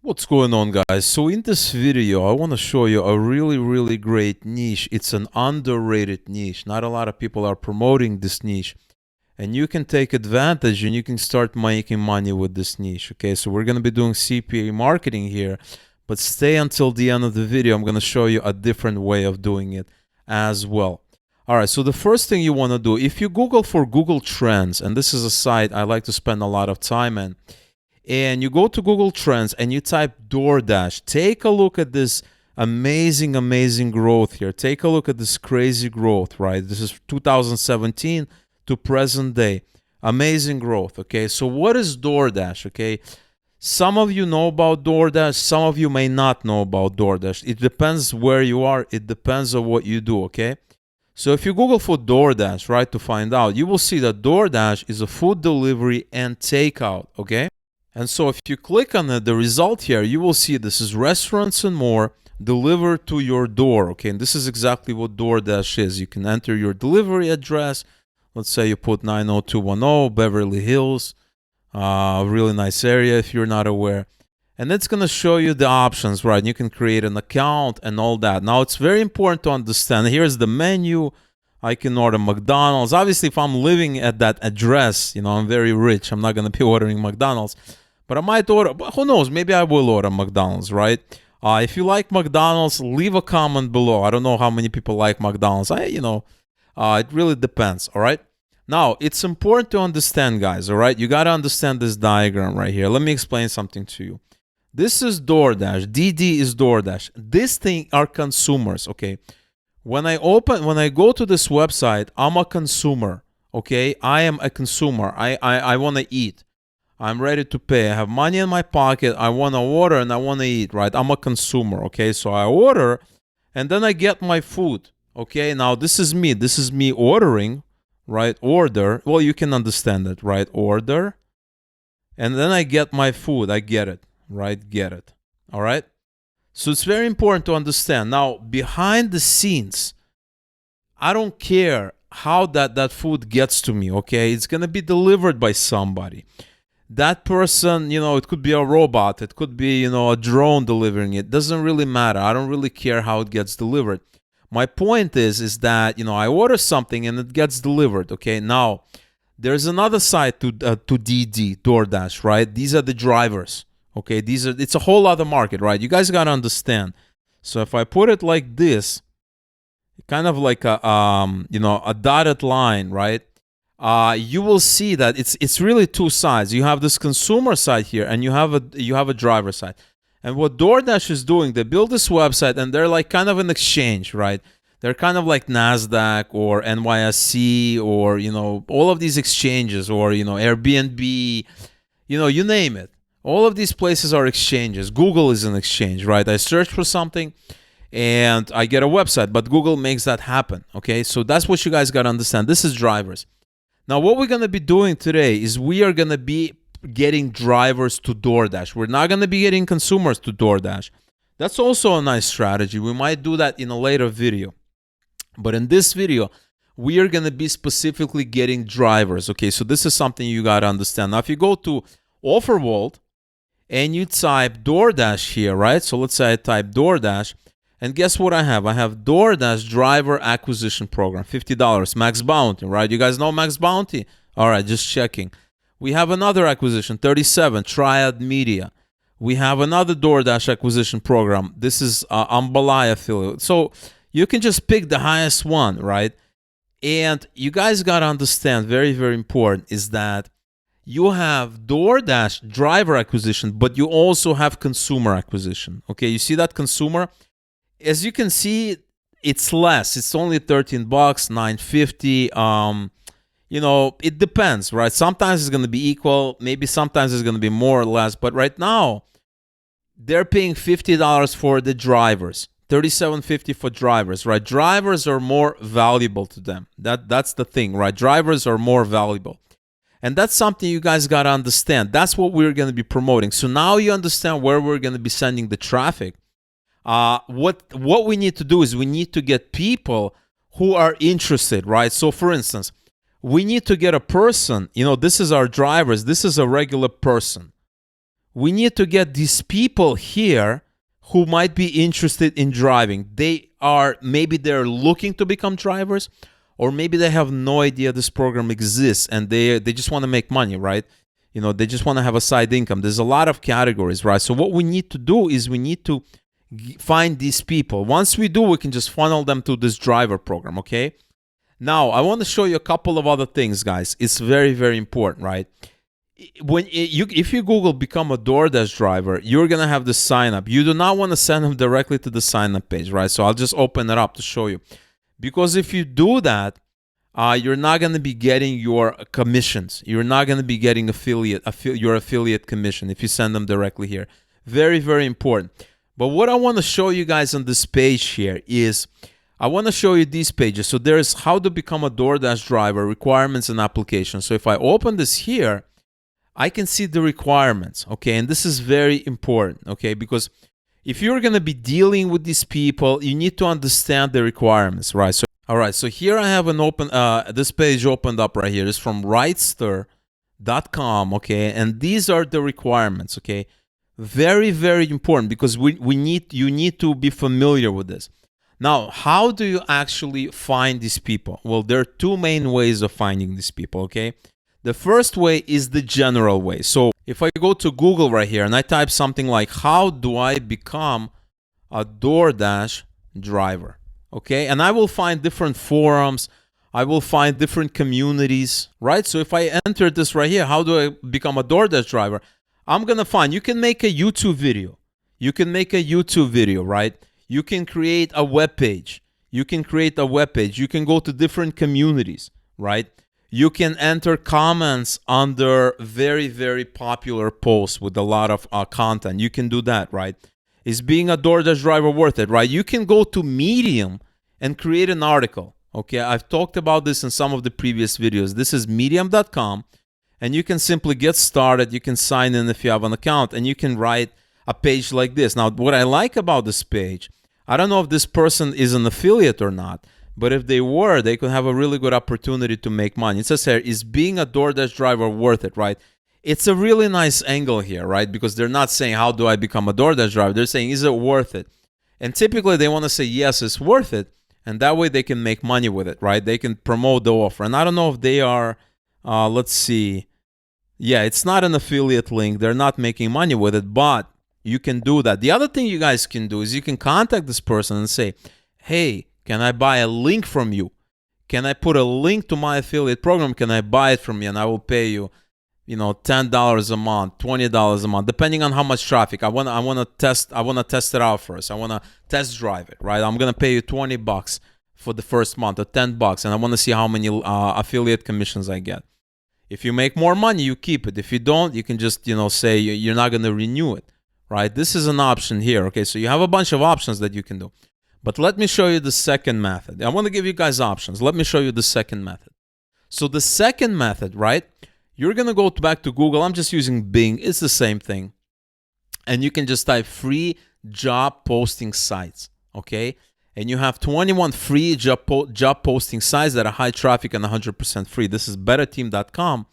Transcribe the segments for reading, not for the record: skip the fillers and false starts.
What's going on, guys? So in this video I want to show you a really great niche. It's an underrated niche. Not a lot of people are promoting this niche, and you can take advantage and you can start making money with this niche. Okay, so we're going to be doing CPA marketing here, but stay until the end of the video. I'm going to show you a different way of doing it as well. All right, so the first thing you want to do, if you Google for Google Trends, and this is a site I like to spend a lot of time in, and you go to Google Trends and you type DoorDash, take a look at this amazing growth here. Take a look at this crazy growth, right? This is 2017 to present day. Amazing growth, okay? So what is DoorDash, okay? Some of you know about DoorDash, some of you may not know about DoorDash. It depends where you are, it depends on what you do, okay? So if you Google for DoorDash, right, to find out, you will see that DoorDash is a food delivery and takeout, okay? And so if you click on the result here, you will see this is restaurants and more delivered to your door, okay? And this is exactly what DoorDash is. You can enter your delivery address. Let's say you put 90210 Beverly Hills, really nice area if you're not aware. And it's going to show you the options, right? You can create an account and all that. Now, it's very important to understand. Here's the menu. I can order McDonald's. Obviously, if I'm living at that address, I'm very rich. I'm not going to be ordering McDonald's. But I might order, but who knows, maybe I will order McDonald's, right? If you like McDonald's, leave a comment below. I don't know how many people like McDonald's. It really depends, all right? Now, it's important to understand, guys, all right? You got to understand this diagram right here. Let me explain something to you. This is DoorDash. DD is DoorDash. This thing are consumers, okay? When I go to this website, I'm a consumer, okay? I am a consumer. I want to eat. I'm ready to pay. I have money in my pocket. I want to order and I want to eat, right? I'm a consumer, okay? So I order and then I get my food, okay? Now, this is me. This is me ordering, right? Order. Well, you can understand it, right? Order. And then I get my food. I get it, right? Get it, all right? So it's very important to understand. Now, behind the scenes, I don't care how that food gets to me, okay? It's going to be delivered by somebody. That person, it could be a robot. It could be, a drone delivering it. Doesn't really matter. I don't really care how it gets delivered. My point is that, I order something and it gets delivered, okay? Now, there's another side to DD, DoorDash, right? These are the drivers, okay? It's a whole other market, right? You guys got to understand. So if I put it like this, kind of like a dotted line, right? You will see that it's really two sides. You have this consumer side here, and you have a driver side. And what DoorDash is doing, they build this website, and they're like kind of an exchange, right? They're kind of like NASDAQ or NYSE or all of these exchanges or Airbnb, you name it. All of these places are exchanges. Google is an exchange, right? I search for something and I get a website, but Google makes that happen. Okay, so that's what you guys got to understand. This is drivers. Now, what we're going to be doing today is we are going to be getting drivers to DoorDash. We're not going to be getting consumers to DoorDash. That's also a nice strategy. We might do that in a later video. But in this video, we are going to be specifically getting drivers. Okay, so this is something you got to understand. Now, if you go to OfferWorld and you type DoorDash here, right? So let's say I type DoorDash. And guess what I have? I have DoorDash Driver Acquisition Program, $50, Max Bounty, right? You guys know Max Bounty? All right, just checking. We have another acquisition, $37, Triad Media. We have another DoorDash acquisition program. This is Ambalai affiliate. So you can just pick the highest one, right? And you guys got to understand, very important, is that you have DoorDash driver acquisition, but you also have consumer acquisition. Okay, you see that consumer? As you can see, it's less. It's only $13, $9.50. It depends, right? Sometimes it's going to be equal. Maybe sometimes it's going to be more or less. But right now, they're paying $50 for the drivers, $37.50 for drivers, right? Drivers are more valuable to them. That's the thing, right? Drivers are more valuable. And that's something you guys got to understand. That's what we're going to be promoting. So now you understand where we're going to be sending the traffic. What we need to do is we need to get people who are interested, right? So for instance, we need to get a person, this is our drivers, this is a regular person. we need to get these people here who might be interested in driving. Maybe they're looking to become drivers, or maybe they have no idea this program exists and they just want to make money, right? They just want to have a side income. There's a lot of categories, right? So what we need to do is we need to find these people. Once we do, we can just funnel them to this driver program, okay? Now, I want to show you a couple of other things, guys. It's very, very important, right? If you Google become a DoorDash driver, you're going to have the sign up. You do not want to send them directly to the sign up page, right? So I'll just open it up to show you. Because if you do that, you're not going to be getting your commissions. You're not going to be getting your affiliate commission if you send them directly here. Very, very important. But what I want to show you guys on this page here is I want to show you these pages. So there's how to become a DoorDash driver, requirements and applications. So if I open this here, I can see the requirements, okay? And this is very important, okay? Because if you're going to be dealing with these people, you need to understand the requirements, right? So, all right, so here I have this page opened up right here. It's from Rightster.com, okay? And these are the requirements, okay? Very, very important because you need to be familiar with this. Now, how do you actually find these people? Well, there are two main ways of finding these people, okay? The first way is the general way. So if I go to Google right here and I type something like, how do I become a DoorDash driver? Okay, and I will find different forums. I will find different communities, right? So if I enter this right here, how do I become a DoorDash driver? I'm going to find, you can make a YouTube video. You can make a YouTube video, right? You can create a web page. You can create a web page. You can go to different communities, right? You can enter comments under very, very popular posts with a lot of content. You can do that, right? Is being a DoorDash driver worth it, right? You can go to Medium and create an article, okay? I've talked about this in some of the previous videos. This is medium.com, and you can simply get started. You can sign in if you have an account, and you can write a page like this. Now, what I like about this page, I don't know if this person is an affiliate or not, but if they were, they could have a really good opportunity to make money. It says here, is being a DoorDash driver worth it, right? It's a really nice angle here, right? Because they're not saying, how do I become a DoorDash driver? They're saying, is it worth it? And typically they want to say, yes, it's worth it. And that way they can make money with it, right? They can promote the offer. And I don't know if they are, let's see. Yeah, it's not an affiliate link. They're not making money with it, but you can do that. The other thing you guys can do is you can contact this person and say, hey, can I buy a link from you? Can I put a link to my affiliate program? Can I buy it from you? And I will pay you, $10 a month, $20 a month, depending on how much traffic. I want to test it out first. I want to test drive it, right? I'm going to pay you $20 for the first month or $10, and I want to see how many affiliate commissions I get. If you make more money, you keep it. If you don't, you can just, say you're not going to renew it, right? This is an option here, okay? So you have a bunch of options that you can do. But let me show you the second method. I want to give you guys options. Let me show you the second method. So the second method, right? You're going to go back to Google. I'm just using Bing. It's the same thing. And you can just type free job posting sites, okay? And you have 21 free job posting sites that are high traffic and 100% free. This is betterteam.com.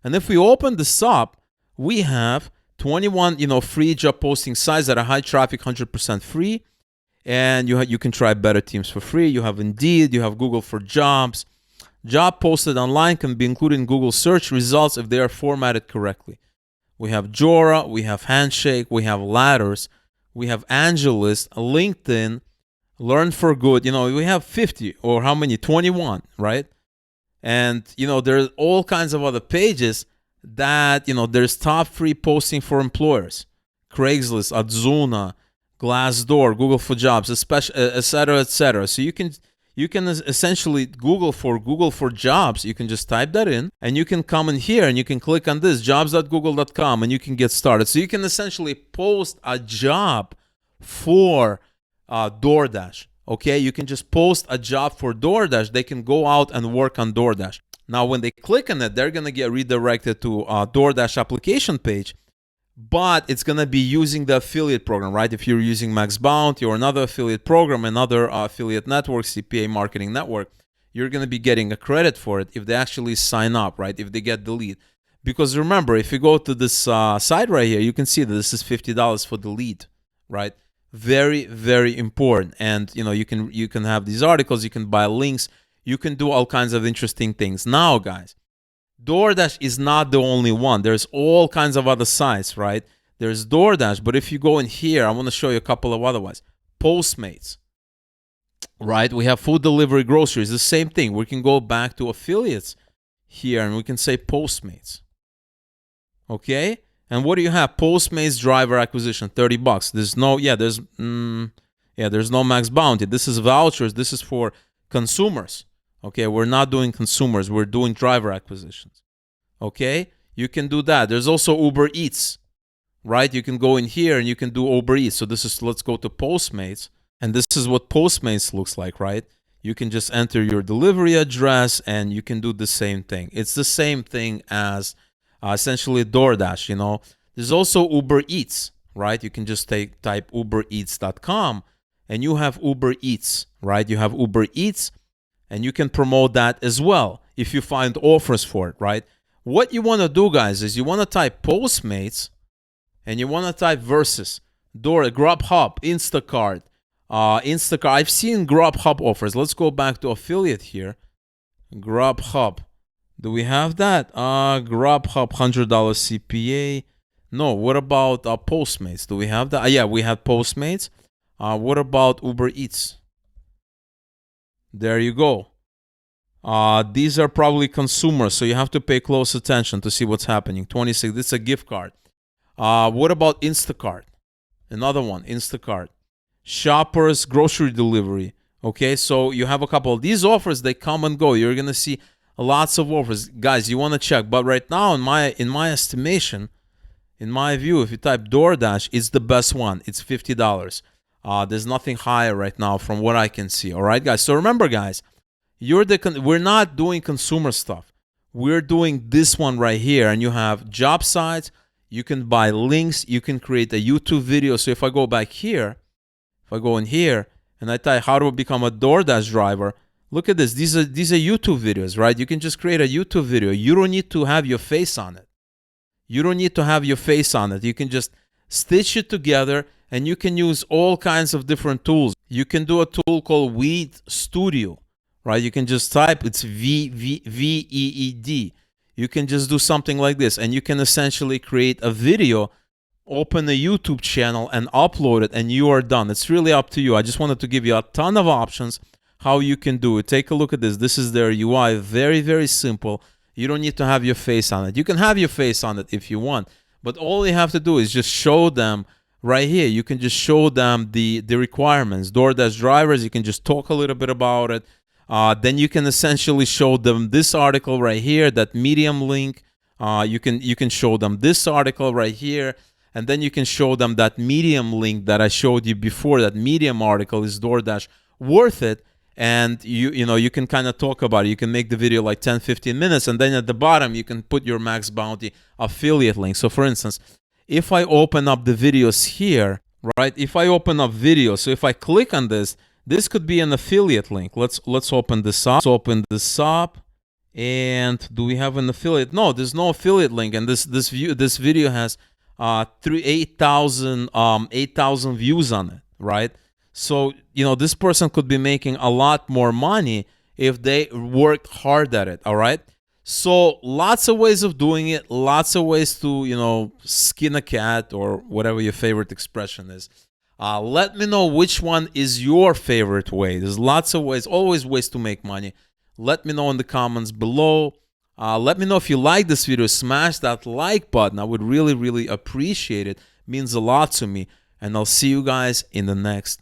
And if we open this up, we have 21, free job posting sites that are high traffic, 100% free. And you can try Better Teams for free. You have Indeed. You have Google for Jobs. Job posted online can be included in Google search results if they are formatted correctly. We have Jora. We have Handshake. We have Ladders. We have Angelus, LinkedIn, Learn for Good. We have 50 or how many? 21, right? And, there's all kinds of other pages that, there's top free posting for employers. Craigslist, Adzuna, Glassdoor, Google for Jobs, et cetera, et cetera. So you can essentially Google for Jobs. You can just type that in, and you can come in here and you can click on this, jobs.google.com, and you can get started. So you can essentially post a job for DoorDash. Okay, you can just post a job for DoorDash. They can go out and work on DoorDash. Now, when they click on it, they're gonna get redirected to a DoorDash application page. But it's going to be using the affiliate program, right? If you're using Max Bounty or another affiliate program, another affiliate network, CPA marketing network, you're going to be getting a credit for it if they actually sign up, right? If they get the lead. Because remember, if you go to this site right here, you can see that this is $50 for the lead, right? Very, very important. And you can have these articles, you can buy links, you can do all kinds of interesting things. Now, guys, DoorDash is not the only one. There's all kinds of other sites, right? There's DoorDash, but if you go in here, I want to show you a couple of other ones. Postmates, right? We have food delivery, groceries, the same thing. We can go back to affiliates here and we can say Postmates. Okay? And what do you have? Postmates driver acquisition, $30. There's no, there's no max bounty. This is vouchers. This is for consumers. Okay, we're not doing consumers. We're doing driver acquisitions. Okay, you can do that. There's also Uber Eats, right? You can go in here and you can do Uber Eats. So let's go to Postmates. And this is what Postmates looks like, right? You can just enter your delivery address and you can do the same thing. It's the same thing as essentially DoorDash, There's also Uber Eats, right? You can just type ubereats.com and you have Uber Eats, right? You have Uber Eats and you can promote that as well if you find offers for it, right? What you want to do, guys, is you want to type Postmates and you want to type versus Grubhub, Instacart, I've seen Grubhub offers. Let's go back to affiliate here. Grubhub. Do we have that? Grubhub, $100 CPA. No, what about Postmates? Do we have that? Yeah, we have Postmates. What about Uber Eats? There you go. These are probably consumers, so you have to pay close attention to see what's happening. 26, this is a gift card. What about Instacart? Another one, Instacart. Shoppers, grocery delivery. Okay, so you have a couple of these offers, they come and go. You're going to see lots of offers. Guys, you want to check. But right now, in my estimation, in my view, if you type DoorDash, it's the best one. It's $50. There's nothing higher right now from what I can see. All right, guys. So remember, guys, we're not doing consumer stuff. We're doing this one right here. And you have job sites. You can buy links. You can create a YouTube video. So if I go back here, if I go in here and I type how to become a DoorDash driver, look at this. These are YouTube videos, right? You can just create a YouTube video. You don't need to have your face on it. You don't need to have your face on it. You can just stitch it together and you can use all kinds of different tools. You can do a tool called Weed Studio, right? You can just type, it's VEED. You can just do something like this and you can essentially create a video, open a YouTube channel and upload it and you are done. It's really up to you. I just wanted to give you a ton of options how you can do it. Take a look at this. This is their UI. Very, very simple. You don't need to have your face on it. You can have your face on it if you want, but all you have to do is just show them right here. You can just show them the requirements. DoorDash drivers, you can just talk a little bit about it. Then you can essentially show them this article right here, that Medium link. You can show them this article right here. And then you can show them that Medium link that I showed you before. That Medium article, is DoorDash worth it? And you can kind of talk about it. You can make the video like 10-15 minutes, and then at the bottom you can put your max bounty affiliate link. So for instance, if I open up the videos here, right? If I open up videos, so if I click on this could be an affiliate link. Let's open this up. Let's open this up. And do we have an affiliate? No, there's no affiliate link. And this video has 8,000 views on it, right? So, this person could be making a lot more money if they worked hard at it, all right? So lots of ways of doing it, lots of ways to, skin a cat or whatever your favorite expression is. Let me know which one is your favorite way. There's lots of ways, always ways to make money. Let me know in the comments below. Let me know if you like this video. Smash that like button. I would really, really appreciate it. It means a lot to me. And I'll see you guys in the next